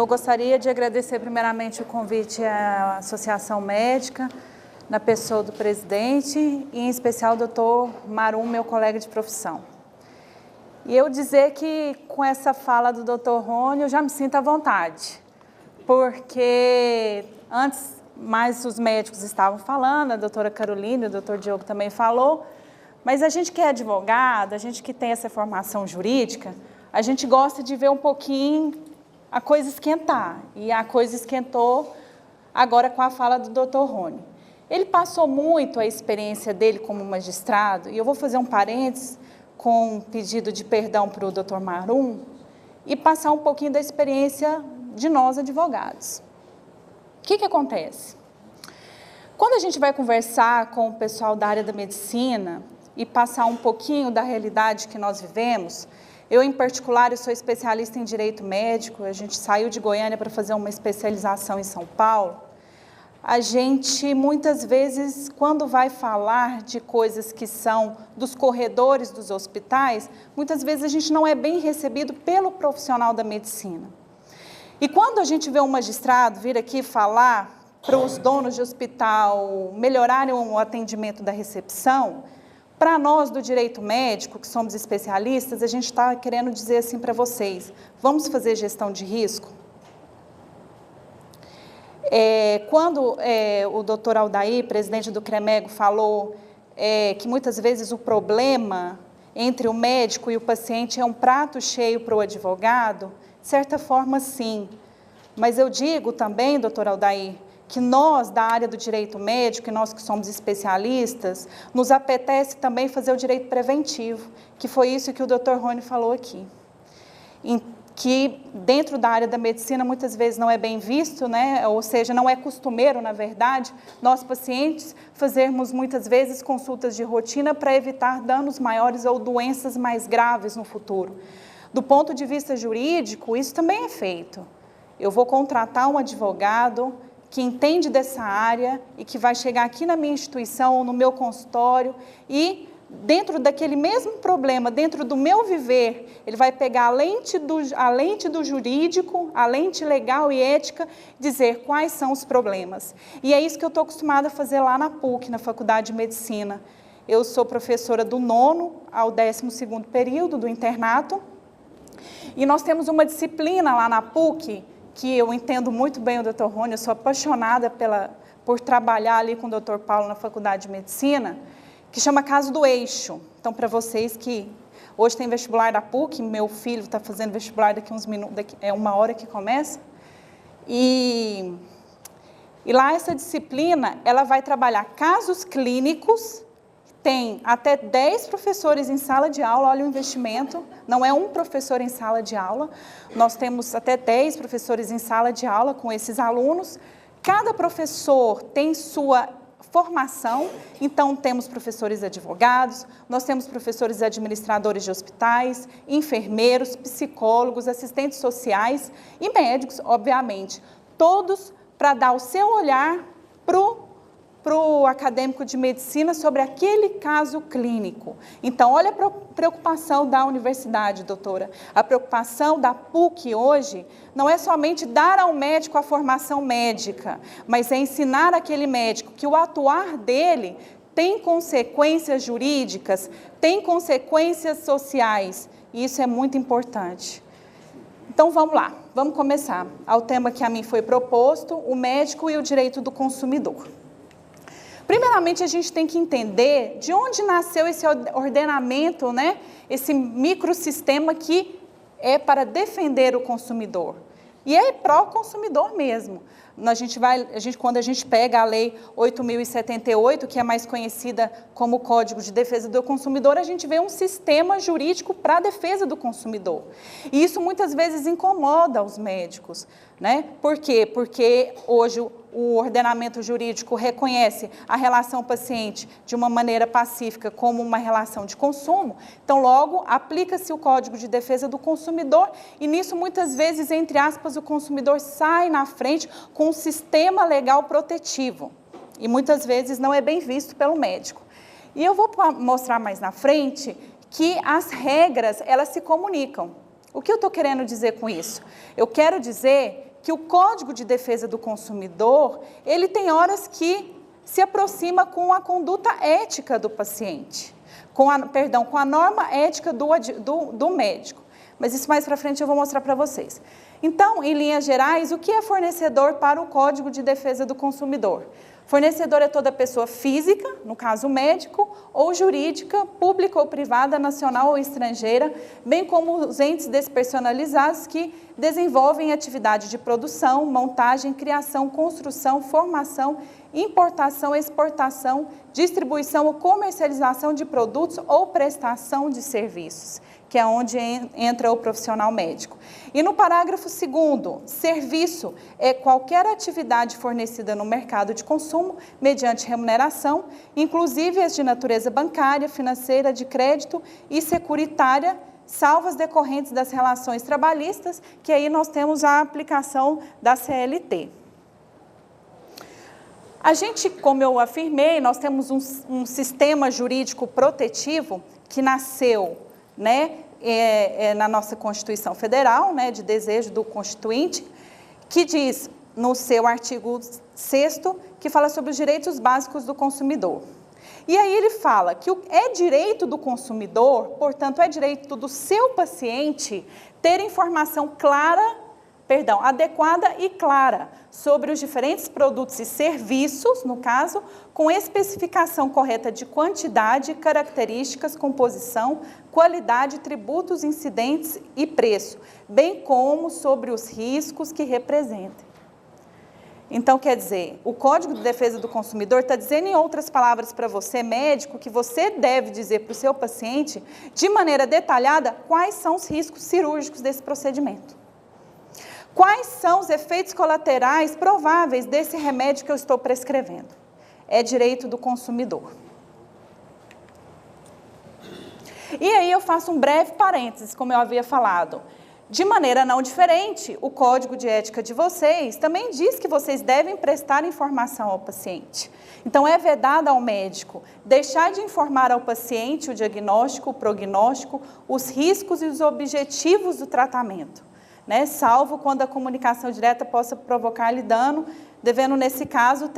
Eu gostaria de agradecer primeiramente o convite à Associação Médica, na pessoa do presidente e em especial o doutor Marum, meu colega de profissão. E eu dizer que com essa fala do doutor Rony eu já me sinto à vontade, porque antes mais os médicos estavam falando, a doutora Carolina e o doutor Diogo também falou, mas a gente que é advogado, a gente que tem essa formação jurídica, a gente gosta de ver um pouquinho a coisa esquentar, e a coisa esquentou agora com a fala do doutor Rony. Ele passou muito a experiência dele como magistrado, e eu vou fazer um parênteses com um pedido de perdão para o doutor Marum, e passar um pouquinho da experiência de nós advogados. O que acontece? Quando a gente vai conversar com o pessoal da área da medicina e passar um pouquinho da realidade que nós vivemos, eu, em particular, eu sou especialista em direito médico, a gente saiu de Goiânia para fazer uma especialização em São Paulo. A gente, muitas vezes, quando vai falar de coisas que são dos corredores dos hospitais, muitas vezes a gente não é bem recebido pelo profissional da medicina. E quando a gente vê um magistrado vir aqui falar para os donos de hospital melhorarem o atendimento da recepção, para nós do direito médico, que somos especialistas, a gente está querendo dizer assim para vocês, vamos fazer gestão de risco? Quando o doutor Aldair, presidente do CREMEGO, falou que muitas vezes o problema entre o médico e o paciente é um prato cheio para o advogado, de certa forma sim, mas eu digo também, doutor Aldair, que nós, da área do direito médico, e nós que somos especialistas, nos apetece também fazer o direito preventivo, que foi isso que o doutor Rony falou aqui. Que dentro da área da medicina muitas vezes não é bem visto, né? Ou seja, não é costumeiro, na verdade, nós pacientes fazermos muitas vezes consultas de rotina para evitar danos maiores ou doenças mais graves no futuro. Do ponto de vista jurídico, isso também é feito. Eu vou contratar um advogado que entende dessa área e que vai chegar aqui na minha instituição ou no meu consultório e, dentro daquele mesmo problema, dentro do meu viver, ele vai pegar a lente do jurídico, a lente legal e ética, dizer quais são os problemas. E é isso que eu estou acostumada a fazer lá na PUC, na Faculdade de Medicina. Eu sou professora do 9º ao 12º período do internato, e nós temos uma disciplina lá na PUC, que eu entendo muito bem o Dr. Rony, eu sou apaixonada por trabalhar ali com o Dr. Paulo na Faculdade de Medicina, que chama Caso do Eixo. Então, para vocês que hoje tem vestibular da PUC, meu filho está fazendo vestibular daqui uns minutos, é 1h que começa, e lá essa disciplina, ela vai trabalhar casos clínicos, tem até 10 professores em sala de aula, olha o investimento, não é um professor em sala de aula, nós temos até 10 professores em sala de aula com esses alunos, cada professor tem sua formação, então temos professores advogados, nós temos professores administradores de hospitais, enfermeiros, psicólogos, assistentes sociais e médicos, obviamente, todos para dar o seu olhar para o acadêmico de medicina sobre aquele caso clínico. Então, olha a preocupação da universidade, doutora. A preocupação da PUC hoje não é somente dar ao médico a formação médica, mas é ensinar aquele médico que o atuar dele tem consequências jurídicas, tem consequências sociais, e isso é muito importante. Então, vamos lá, vamos começar ao tema que a mim foi proposto, o médico e o direito do consumidor. Primeiramente, a gente tem que entender de onde nasceu esse ordenamento, né? Esse microsistema que é para defender o consumidor. E é pró-consumidor mesmo. Quando a gente pega a Lei 8.078, que é mais conhecida como Código de Defesa do Consumidor, a gente vê um sistema jurídico para a defesa do consumidor. E isso muitas vezes incomoda os médicos, né? Por quê? Porque hoje o ordenamento jurídico reconhece a relação paciente de uma maneira pacífica como uma relação de consumo, então logo aplica-se o Código de Defesa do Consumidor e nisso muitas vezes, entre aspas, o consumidor sai na frente com um sistema legal protetivo e muitas vezes não é bem visto pelo médico. E eu vou mostrar mais na frente que as regras, elas se comunicam. O que eu estou querendo dizer com isso? Eu quero dizer que o Código de Defesa do Consumidor, ele tem horas que se aproxima com a conduta ética do paciente, com a norma ética do médico. Mas isso mais para frente eu vou mostrar para vocês. Então, em linhas gerais, o que é fornecedor para o Código de Defesa do Consumidor? Fornecedor é toda pessoa física, no caso médico, ou jurídica, pública ou privada, nacional ou estrangeira, bem como os entes despersonalizados que desenvolvem atividade de produção, montagem, criação, construção, formação, importação, exportação, distribuição ou comercialização de produtos ou prestação de serviços, que é onde entra o profissional médico. E no parágrafo 2º, serviço é qualquer atividade fornecida no mercado de consumo mediante remuneração, inclusive as de natureza bancária, financeira, de crédito e securitária, salvo as decorrentes das relações trabalhistas, que aí nós temos a aplicação da CLT. A gente, como eu afirmei, nós temos um sistema jurídico protetivo que nasceu, né, na nossa Constituição Federal, né, de desejo do Constituinte, que diz no seu artigo 6º, que fala sobre os direitos básicos do consumidor. E aí ele fala que é direito do consumidor, portanto, é direito do seu paciente ter informação adequada e clara sobre os diferentes produtos e serviços, no caso, com especificação correta de quantidade, características, composição, qualidade, tributos, incidentes e preço, bem como sobre os riscos que representem. Então, quer dizer, o Código de Defesa do Consumidor está dizendo, em outras palavras, para você, médico, que você deve dizer para o seu paciente, de maneira detalhada, quais são os riscos cirúrgicos desse procedimento. Quais são os efeitos colaterais prováveis desse remédio que eu estou prescrevendo? É direito do consumidor. E aí eu faço um breve parênteses, como eu havia falado. De maneira não diferente, o Código de Ética de vocês também diz que vocês devem prestar informação ao paciente. Então, é vedado ao médico deixar de informar ao paciente o diagnóstico, o prognóstico, os riscos e os objetivos do tratamento, né? Salvo quando a comunicação direta possa provocar-lhe dano, devendo, nesse caso,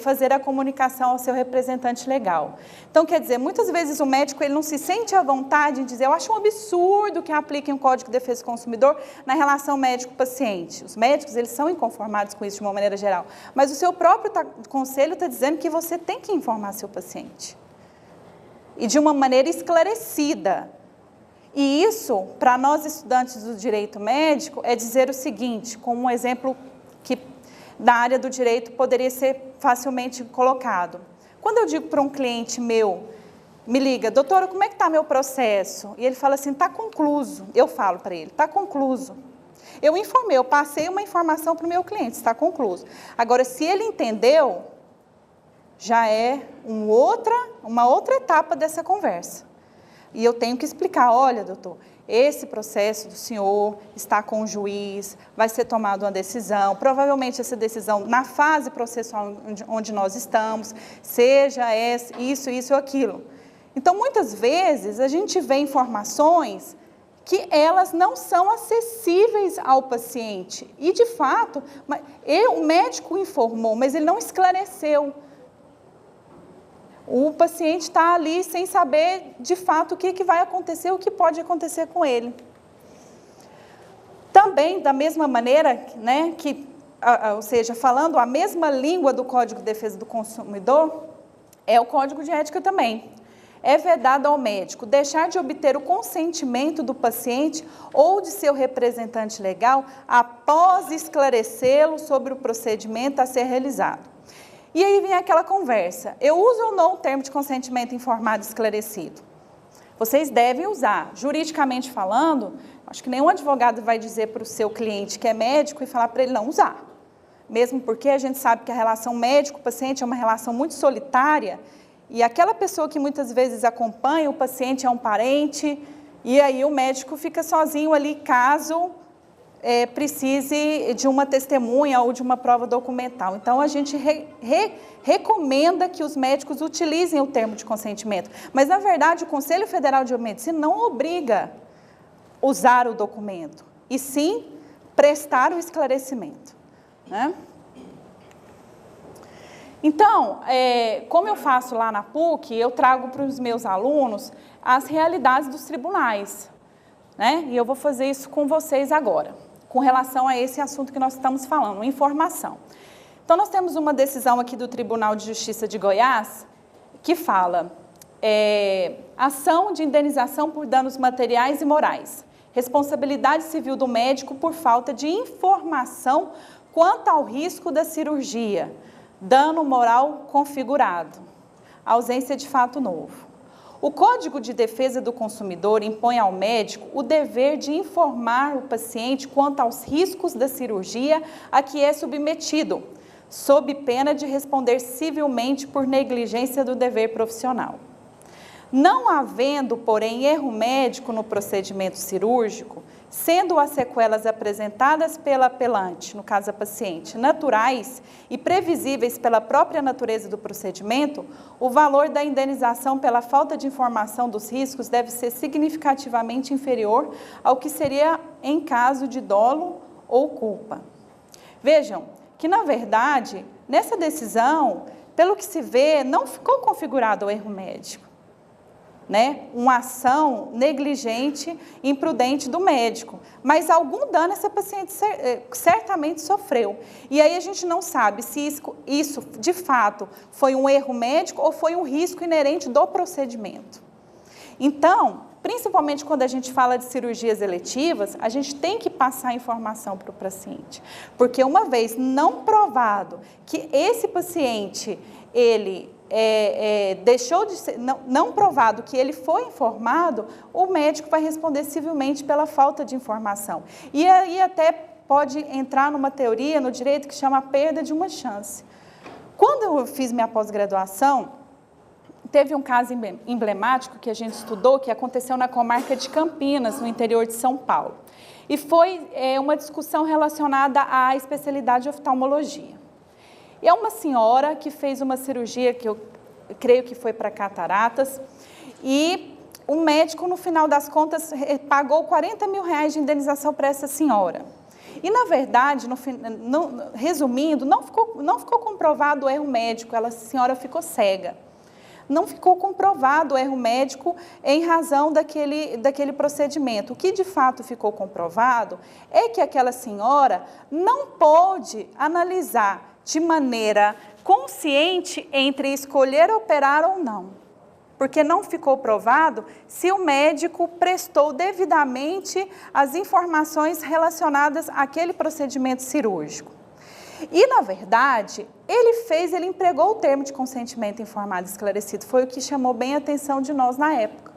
fazer a comunicação ao seu representante legal. Então, quer dizer, muitas vezes o médico ele não se sente à vontade em dizer, eu acho um absurdo que apliquem o Código de Defesa do Consumidor na relação médico-paciente. Os médicos, eles são inconformados com isso de uma maneira geral, mas o seu próprio conselho está dizendo que você tem que informar seu paciente. E de uma maneira esclarecida. E isso, para nós estudantes do direito médico, é dizer o seguinte, como um exemplo que da área do direito poderia ser facilmente colocado. Quando eu digo para um cliente meu, me liga, doutora, como é que está meu processo? E ele fala assim, está concluso. Eu falo para ele, está concluso. Eu informei, eu passei uma informação para o meu cliente, está concluso. Agora, se ele entendeu, já é uma outra etapa dessa conversa. E eu tenho que explicar, olha, doutor, esse processo do senhor está com o juiz, vai ser tomada uma decisão, provavelmente essa decisão, na fase processual onde nós estamos, seja isso ou aquilo. Então, muitas vezes, a gente vê informações que elas não são acessíveis ao paciente. E, de fato, o médico informou, mas ele não esclareceu. O paciente está ali sem saber, de fato, o que vai acontecer, o que pode acontecer com ele. Também, da mesma maneira, né, ou seja, falando a mesma língua do Código de Defesa do Consumidor, é o Código de Ética também. É vedado ao médico deixar de obter o consentimento do paciente ou de seu representante legal após esclarecê-lo sobre o procedimento a ser realizado. E aí vem aquela conversa, eu uso ou não o termo de consentimento informado e esclarecido? Vocês devem usar. Juridicamente falando, acho que nenhum advogado vai dizer para o seu cliente que é médico e falar para ele não usar. Mesmo porque a gente sabe que a relação médico-paciente é uma relação muito solitária e aquela pessoa que muitas vezes acompanha o paciente é um parente e aí o médico fica sozinho ali caso precise de uma testemunha ou de uma prova documental. Então, a gente recomenda que os médicos utilizem o termo de consentimento. Mas, na verdade, o Conselho Federal de Medicina não obriga a usar o documento, e sim prestar o esclarecimento, né? Então, como eu faço lá na PUC, eu trago para os meus alunos as realidades dos tribunais, né? E eu vou fazer isso com vocês agora, com relação a esse assunto que nós estamos falando, informação. Então, nós temos uma decisão aqui do Tribunal de Justiça de Goiás, que fala, ação de indenização por danos materiais e morais, responsabilidade civil do médico por falta de informação quanto ao risco da cirurgia, dano moral configurado, ausência de fato novo. O Código de Defesa do Consumidor impõe ao médico o dever de informar o paciente quanto aos riscos da cirurgia a que é submetido, sob pena de responder civilmente por negligência do dever profissional. Não havendo, porém, erro médico no procedimento cirúrgico, sendo as sequelas apresentadas pela apelante, no caso a paciente, naturais e previsíveis pela própria natureza do procedimento, o valor da indenização pela falta de informação dos riscos deve ser significativamente inferior ao que seria em caso de dolo ou culpa. Vejam que, na verdade, nessa decisão, pelo que se vê, não ficou configurado o erro médico, né? Uma ação negligente, imprudente do médico, mas algum dano essa paciente certamente sofreu. E aí a gente não sabe se isso de fato foi um erro médico ou foi um risco inerente do procedimento. Então, principalmente quando a gente fala de cirurgias eletivas, a gente tem que passar a informação para o paciente, porque uma vez não provado que esse paciente, ele deixou de ser, não provado que ele foi informado, o médico vai responder civilmente pela falta de informação. E aí até pode entrar numa teoria no direito que chama perda de uma chance. Quando eu fiz minha pós-graduação, teve um caso emblemático que a gente estudou, que aconteceu na comarca de Campinas, no interior de São Paulo. E foi uma discussão relacionada à especialidade de oftalmologia. E é uma senhora que fez uma cirurgia, que eu creio que foi para cataratas, e o médico, no final das contas, pagou 40 mil reais de indenização para essa senhora. E, na verdade, resumindo, não ficou comprovado o erro médico, a senhora ficou cega. Não ficou comprovado o erro médico em razão daquele procedimento. O que de fato ficou comprovado é que aquela senhora não pôde analisar de maneira consciente entre escolher operar ou não, porque não ficou provado se o médico prestou devidamente as informações relacionadas àquele procedimento cirúrgico. E, na verdade, ele empregou o termo de consentimento informado e esclarecido, foi o que chamou bem a atenção de nós na época.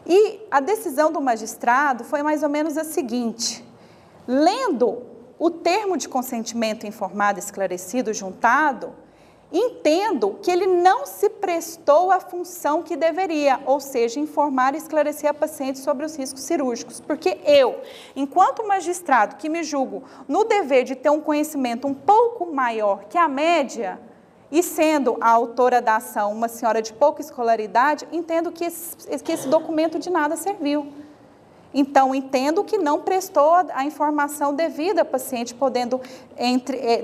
E a decisão do magistrado foi mais ou menos a seguinte: lendo o termo de consentimento informado e esclarecido juntado, entendo que ele não se prestou à função que deveria, ou seja, informar e esclarecer a paciente sobre os riscos cirúrgicos. Porque eu, enquanto magistrado que me julgo no dever de ter um conhecimento um pouco maior que a média, e sendo a autora da ação uma senhora de pouca escolaridade, entendo que esse documento de nada serviu. Então, entendo que não prestou a informação devida à paciente,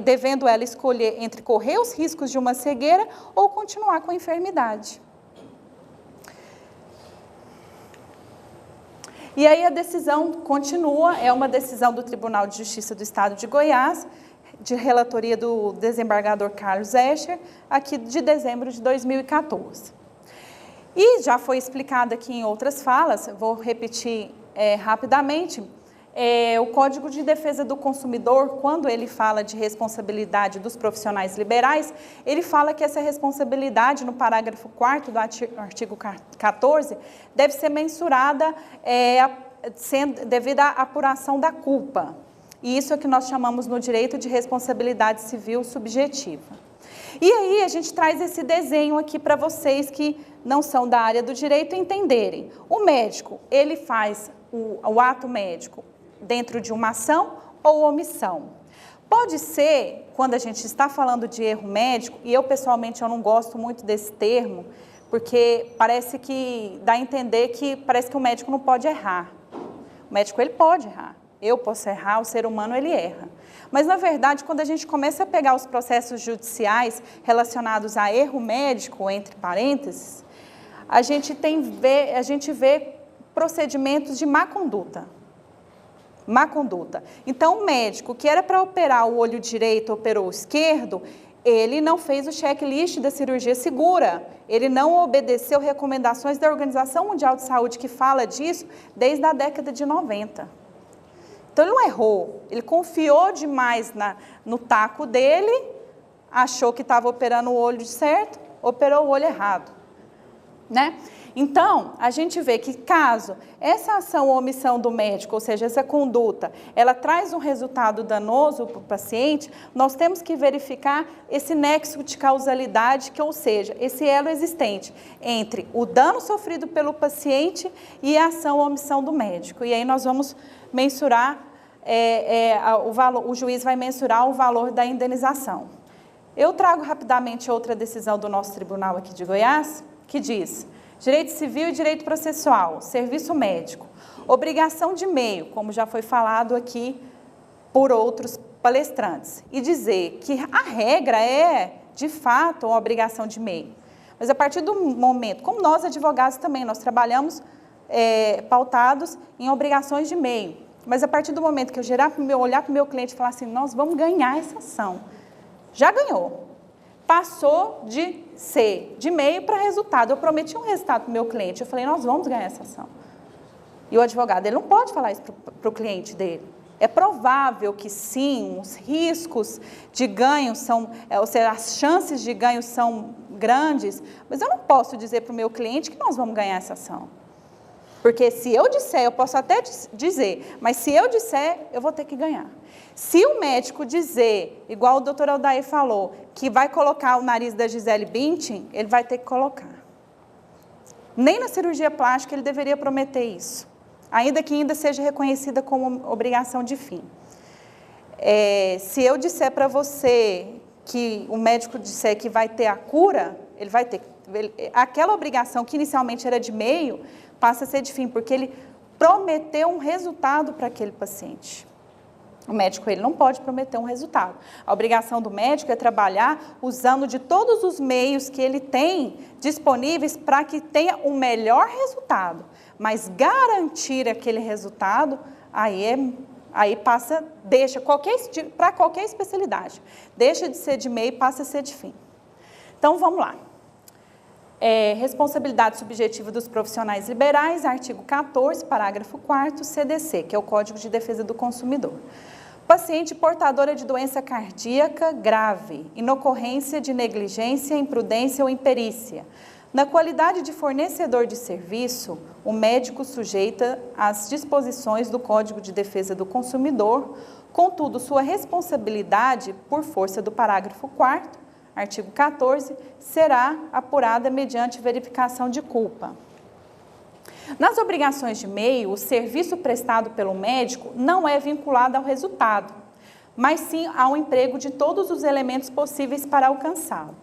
devendo ela escolher entre correr os riscos de uma cegueira ou continuar com a enfermidade. E aí a decisão continua, é uma decisão do Tribunal de Justiça do Estado de Goiás, de relatoria do desembargador Carlos Escher, aqui de dezembro de 2014. E já foi explicado aqui em outras falas, vou repetir rapidamente, o Código de Defesa do Consumidor, quando ele fala de responsabilidade dos profissionais liberais, ele fala que essa responsabilidade, no parágrafo 4º do artigo 14, deve ser mensurada devido à apuração da culpa. E isso é o que nós chamamos no direito de responsabilidade civil subjetiva. E aí a gente traz esse desenho aqui para vocês que não são da área do direito entenderem. O médico, ele faz o ato médico dentro de uma ação ou omissão. Pode ser, quando a gente está falando de erro médico, e eu pessoalmente eu não gosto muito desse termo, porque parece que dá a entender que parece que o médico não pode errar. O médico ele pode errar. Eu posso errar, o ser humano ele erra. Mas, na verdade, quando a gente começa a pegar os processos judiciais relacionados a erro médico, entre parênteses, a gente vê procedimentos de má conduta. Má conduta. Então, o médico que era para operar o olho direito, operou o esquerdo, ele não fez o checklist da cirurgia segura. Ele não obedeceu recomendações da Organização Mundial de Saúde, que fala disso desde a década de 90. Então, ele não errou, ele confiou demais no taco dele, achou que estava operando o olho certo, operou o olho errado, né? Então, a gente vê que caso essa ação ou omissão do médico, ou seja, essa conduta, ela traz um resultado danoso para o paciente, nós temos que verificar esse nexo de causalidade, ou seja, esse elo existente entre o dano sofrido pelo paciente e a ação ou omissão do médico. E aí nós vamos mensurar, o juiz vai mensurar o valor da indenização. Eu trago rapidamente outra decisão do nosso tribunal aqui de Goiás, que diz: direito civil e direito processual, serviço médico, obrigação de meio, como já foi falado aqui por outros palestrantes, e dizer que a regra é, de fato, uma obrigação de meio. Mas a partir do momento, como nós advogados também, nós trabalhamos pautados em obrigações de meio. Mas a partir do momento que eu olhar para o meu cliente e falar assim, nós vamos ganhar essa ação, já ganhou. Passou de ser de meio para resultado. Eu prometi um resultado para o meu cliente, eu falei, nós vamos ganhar essa ação. E o advogado, ele não pode falar isso para o cliente dele. É provável que sim, os riscos de ganho são, ou seja, as chances de ganho são grandes, mas eu não posso dizer para o meu cliente que nós vamos ganhar essa ação. Porque se eu disser, eu posso até dizer, mas se eu disser, eu vou ter que ganhar. Se o médico dizer, igual o doutor Aldair falou, que vai colocar o nariz da Gisele Bündchen, ele vai ter que colocar. Nem na cirurgia plástica ele deveria prometer isso, ainda que ainda seja reconhecida como obrigação de fim. Se eu disser para você que o médico disser que vai ter a cura, ele vai ter. Aquela obrigação que inicialmente era de meio, passa a ser de fim, porque ele prometeu um resultado para aquele paciente. O médico ele não pode prometer um resultado. A obrigação do médico é trabalhar usando de todos os meios que ele tem disponíveis para que tenha um melhor resultado. Mas garantir aquele resultado, aí passa, deixa para qualquer especialidade. Deixa de ser de meio e passa a ser de fim. Então, vamos lá. Responsabilidade subjetiva dos profissionais liberais, artigo 14, parágrafo 4º, CDC, que é o Código de Defesa do Consumidor. Paciente portadora de doença cardíaca grave, inocorrência de negligência, imprudência ou imperícia. Na qualidade de fornecedor de serviço, o médico sujeita às disposições do Código de Defesa do Consumidor, contudo, sua responsabilidade, por força do parágrafo 4º, artigo 14, será apurada mediante verificação de culpa. Nas obrigações de meio, o serviço prestado pelo médico não é vinculado ao resultado, mas sim ao emprego de todos os elementos possíveis para alcançá-lo.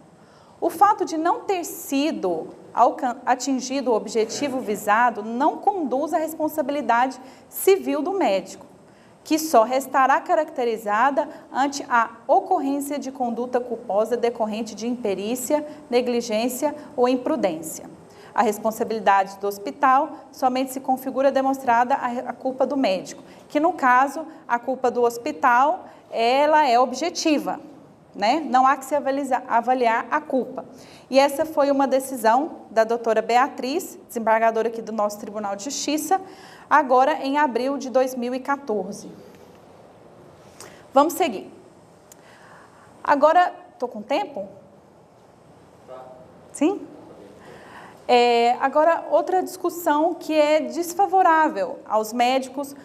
O fato de não ter sido atingido o objetivo visado não conduz à responsabilidade civil do médico, que só restará caracterizada ante a ocorrência de conduta culposa decorrente de imperícia, negligência ou imprudência. A responsabilidade do hospital somente se configura demonstrada a culpa do médico, que no caso, a culpa do hospital, ela é objetiva, né? Não há que se avaliar a culpa. E essa foi uma decisão da doutora Beatriz, desembargadora aqui do nosso Tribunal de Justiça, agora em abril de 2014. Vamos seguir. Agora, estou com tempo? Sim? Agora, outra discussão que é desfavorável aos médicos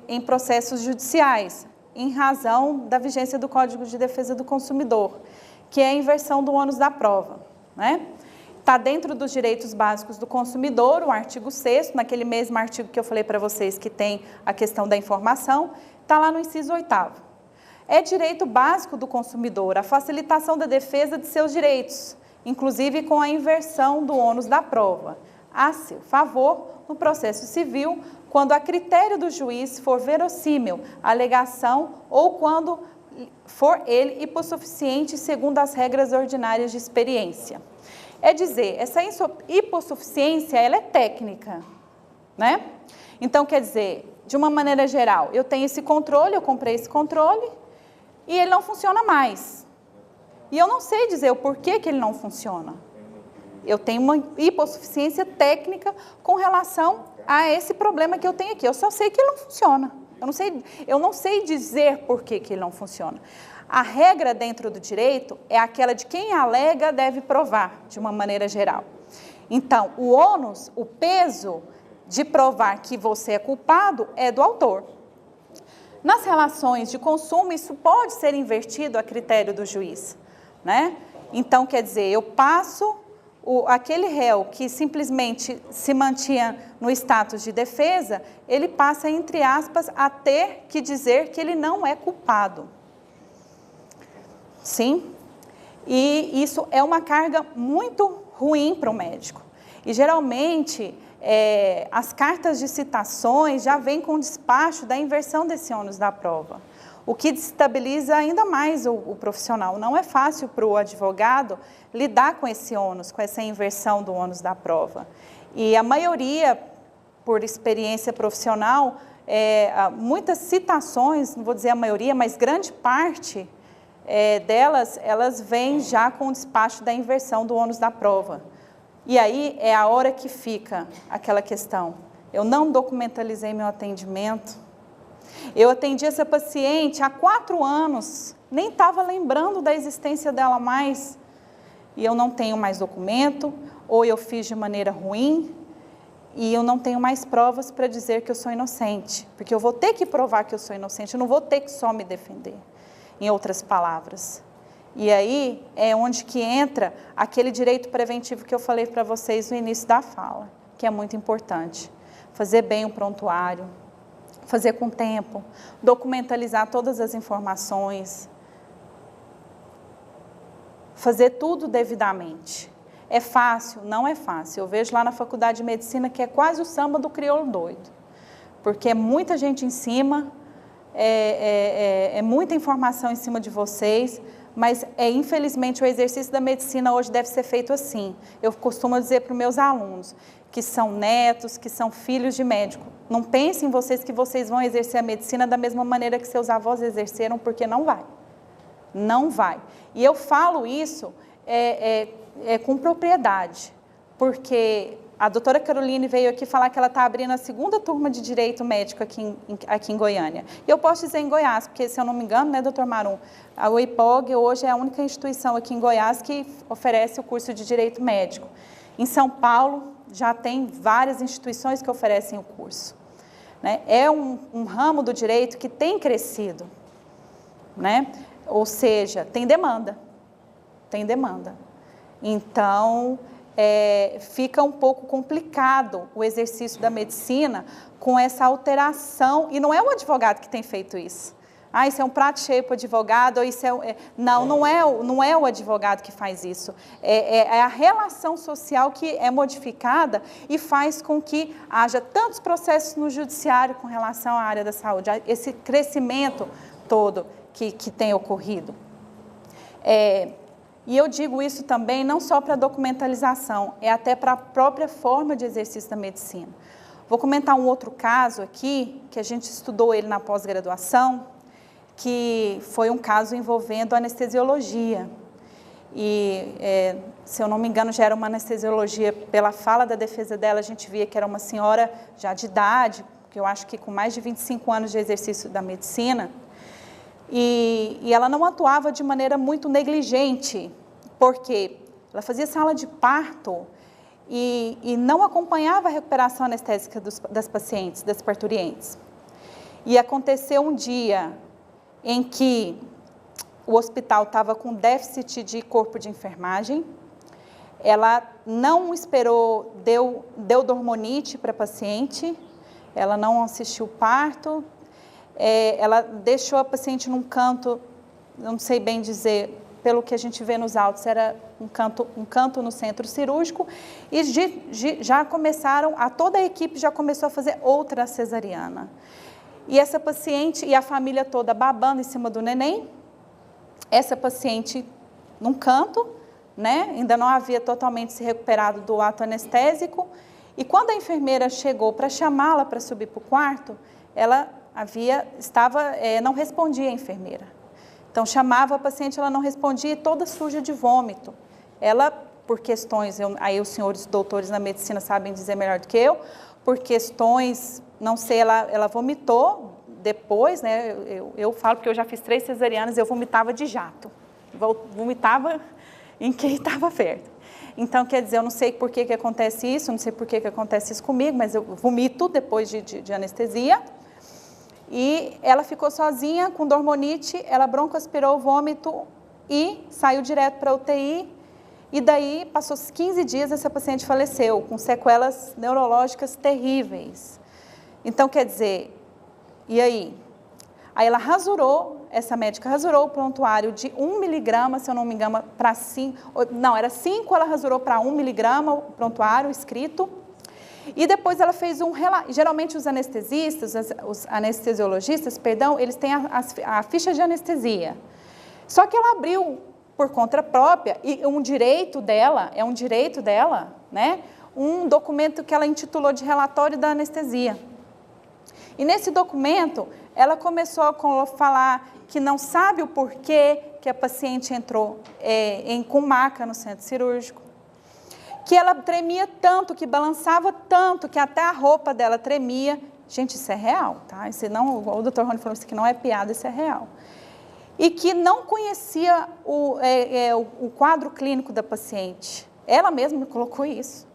em processos judiciais, em razão da vigência do Código de Defesa do Consumidor, que é a inversão do ônus da prova, né? Está dentro dos direitos básicos do consumidor, o artigo 6º, naquele mesmo artigo que eu falei para vocês que tem a questão da informação, está lá no inciso 8º. É direito básico do consumidor a facilitação da defesa de seus direitos, inclusive com a inversão do ônus da prova. a seu favor no processo civil, quando a critério do juiz for verossímil a alegação ou quando for ele hipossuficiente segundo as regras ordinárias de experiência. É dizer, essa hipossuficiência, ela é técnica, né? Então, quer dizer, de uma maneira geral, eu tenho esse controle, eu comprei esse controle e ele não funciona mais. E eu não sei dizer o porquê que ele não funciona. Eu tenho uma hipossuficiência técnica com relação a esse problema que eu tenho aqui. Eu só sei que ele não funciona. Eu não sei dizer por que ele não funciona. A regra dentro do direito é aquela de quem alega deve provar, de uma maneira geral. Então, o ônus, o peso de provar que você é culpado é do autor. Nas relações de consumo, isso pode ser invertido a critério do juiz, né? Então, quer dizer, eu passo aquele réu que simplesmente se mantinha no status de defesa, ele passa, entre aspas, a ter que dizer que ele não é culpado. Sim? E isso é uma carga muito ruim para o médico. E, geralmente, as cartas de citações já vêm com o despacho da inversão desse ônus da prova, o que desestabiliza ainda mais o profissional. Não é fácil para o advogado lidar com esse ônus, com essa inversão do ônus da prova. E a maioria, por experiência profissional, muitas citações, não vou dizer a maioria, mas grande parte delas, elas vêm já com o despacho da inversão do ônus da prova. E aí é a hora que fica aquela questão. Eu não documentalizei meu atendimento. Eu atendi essa paciente há 4 anos, nem estava lembrando da existência dela mais. E eu não tenho mais documento, ou eu fiz de maneira ruim, e eu não tenho mais provas para dizer que eu sou inocente. Porque eu vou ter que provar que eu sou inocente, eu não vou ter que só me defender, em outras palavras. E aí é onde que entra aquele direito preventivo que eu falei para vocês no início da fala, que é muito importante. Fazer bem o prontuário, fazer com tempo, documentalizar todas as informações, fazer tudo devidamente. É fácil? Não é fácil. Eu vejo lá na faculdade de medicina que é quase o samba do crioulo doido, porque é muita gente em cima, é muita informação em cima de vocês, mas infelizmente o exercício da medicina hoje deve ser feito assim. Eu costumo dizer para os meus alunos, que são netos, que são filhos de médico, não pensem em vocês que vocês vão exercer a medicina da mesma maneira que seus avós exerceram, porque não vai. Não vai. E eu falo isso com propriedade, porque a doutora Caroline veio aqui falar que ela está abrindo a 2ª turma de Direito Médico aqui em Goiânia. E eu posso dizer em Goiás, porque se eu não me engano, né, doutor Marum, a UIPOG hoje é a única instituição aqui em Goiás que oferece o curso de Direito Médico. Em São Paulo, já tem várias instituições que oferecem o curso, né? É um ramo do direito que tem crescido, né? Ou seja, tem demanda. Então, fica um pouco complicado o exercício da medicina com essa alteração, e não é o advogado que tem feito isso. Isso é um prato cheio para o advogado, ou isso não é o advogado que faz isso. É a relação social que é modificada e faz com que haja tantos processos no judiciário com relação à área da saúde, esse crescimento todo que tem ocorrido. E eu digo isso também não só para a documentalização, é até para a própria forma de exercício da medicina. Vou comentar um outro caso aqui, que a gente estudou ele na pós-graduação, que foi um caso envolvendo anestesiologia. E, se eu não me engano, já era uma anestesiologia, pela fala da defesa dela, a gente via que era uma senhora já de idade, que eu acho que com mais de 25 anos de exercício da medicina, e ela não atuava de maneira muito negligente, porque ela fazia sala de parto e não acompanhava a recuperação anestésica das pacientes, das parturientes. E aconteceu um dia em que o hospital estava com déficit de corpo de enfermagem, ela não esperou, deu dormonite para a paciente, ela não assistiu o parto, ela deixou a paciente num canto, não sei bem dizer pelo que a gente vê nos autos, era um canto no centro cirúrgico, e já começaram, toda a equipe já começou a fazer outra cesariana. E essa paciente e a família toda babando em cima do neném, essa paciente num canto, né, ainda não havia totalmente se recuperado do ato anestésico, e quando a enfermeira chegou para chamá-la para subir para o quarto, ela não respondia a enfermeira. Então, chamava a paciente, ela não respondia, toda suja de vômito. Ela, por questões, aí os senhores doutores na medicina sabem dizer melhor do que eu, por questões, não sei, ela vomitou depois, né? Eu falo porque eu já fiz 3 cesarianas, eu vomitava de jato. Vomitava em quem estava perto. Então, quer dizer, eu não sei por que acontece isso, não sei por que acontece isso comigo, mas eu vomito depois de anestesia. E ela ficou sozinha, com dormonite, ela broncoaspirou o vômito e saiu direto para a UTI. E daí, passou 15 dias, essa paciente faleceu, com sequelas neurológicas terríveis. Então, quer dizer, e aí? Aí ela rasurou, essa médica rasurou o prontuário de 1 miligrama, se eu não me engano, para 5, não, era 5, ela rasurou para 1 miligrama o prontuário escrito. E depois ela fez um relato. Geralmente os anestesistas, os anestesiologistas, perdão, eles têm a ficha de anestesia. Só que ela abriu por conta própria, e é um direito dela, né? Um documento que ela intitulou de relatório da anestesia. E nesse documento, ela começou a falar que não sabe o porquê que a paciente entrou com maca no centro cirúrgico, que ela tremia tanto, que balançava tanto, que até a roupa dela tremia. Gente, isso é real, tá? Isso não, o Dr. Rony falou, isso aqui não é piada, isso é real. E que não conhecia o quadro clínico da paciente. Ela mesma me colocou isso.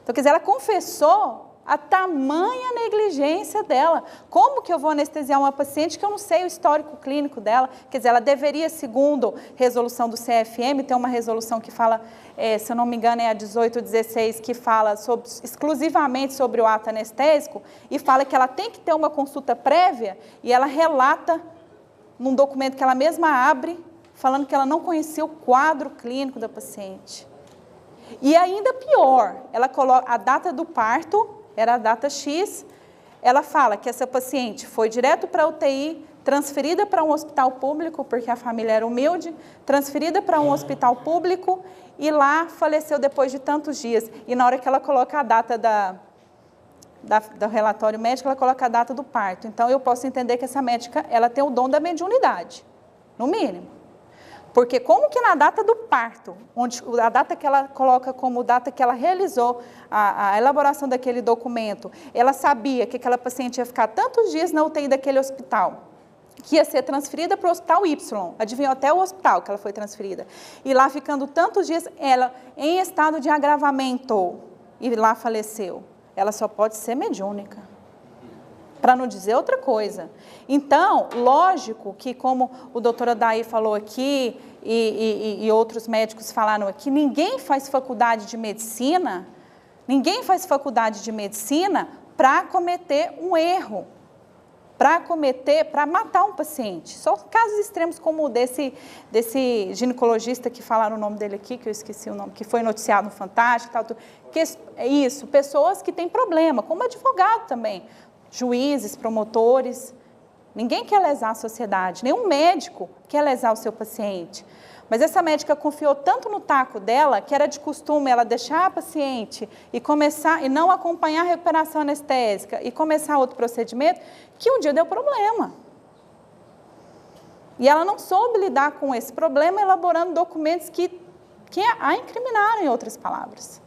Então, quer dizer, ela confessou a tamanha negligência dela. Como que eu vou anestesiar uma paciente que eu não sei o histórico clínico dela? Quer dizer, ela deveria, segundo resolução do CFM, tem uma resolução que fala, se eu não me engano, é a 1816, que fala exclusivamente sobre o ato anestésico, e fala que ela tem que ter uma consulta prévia, e ela relata num documento que ela mesma abre, falando que ela não conhecia o quadro clínico da paciente. E ainda pior, ela coloca a data do parto, era a data X, ela fala que essa paciente foi direto para a UTI, transferida para um hospital público, porque a família era humilde, transferida para um hospital público, e lá faleceu depois de tantos dias. E na hora que ela coloca a data do relatório médico, ela coloca a data do parto. Então, eu posso entender que essa médica, ela tem o dom da mediunidade, no mínimo. Porque como que na data do parto, a data que ela coloca como data que ela realizou a elaboração daquele documento, ela sabia que aquela paciente ia ficar tantos dias na UTI daquele hospital, que ia ser transferida para o hospital Y, adivinhou até o hospital que ela foi transferida, e lá ficando tantos dias, ela em estado de agravamento, e lá faleceu, ela só pode ser mediúnica, para não dizer outra coisa. Então, lógico que, como o doutor Adair falou aqui, e outros médicos falaram aqui, ninguém faz faculdade de medicina para cometer um erro, para matar um paciente. Só casos extremos como desse ginecologista que falaram o nome dele aqui, que eu esqueci o nome, que foi noticiado no Fantástico, pessoas que têm problema, como advogado também, juízes, promotores. Ninguém quer lesar a sociedade, nenhum médico quer lesar o seu paciente. Mas essa médica confiou tanto no taco dela, que era de costume ela deixar a paciente e não acompanhar a recuperação anestésica e começar outro procedimento, que um dia deu problema. E ela não soube lidar com esse problema, elaborando documentos que a incriminaram, em outras palavras.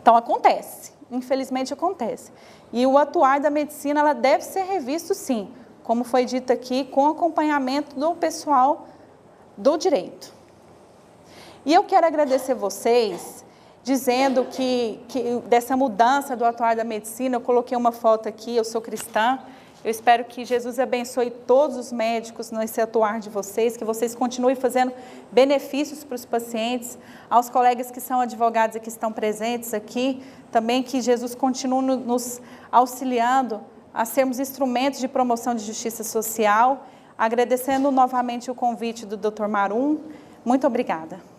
Então, acontece, infelizmente acontece. E o atuar da medicina, ela deve ser revisto, sim, como foi dito aqui, com acompanhamento do pessoal do direito. E eu quero agradecer vocês, dizendo que dessa mudança do atuar da medicina, eu coloquei uma foto aqui, eu sou cristã, eu espero que Jesus abençoe todos os médicos nesse atuar de vocês, que vocês continuem fazendo benefícios para os pacientes, aos colegas que são advogados e que estão presentes aqui, também que Jesus continue nos auxiliando a sermos instrumentos de promoção de justiça social, agradecendo novamente o convite do Dr. Marum, Muito obrigada.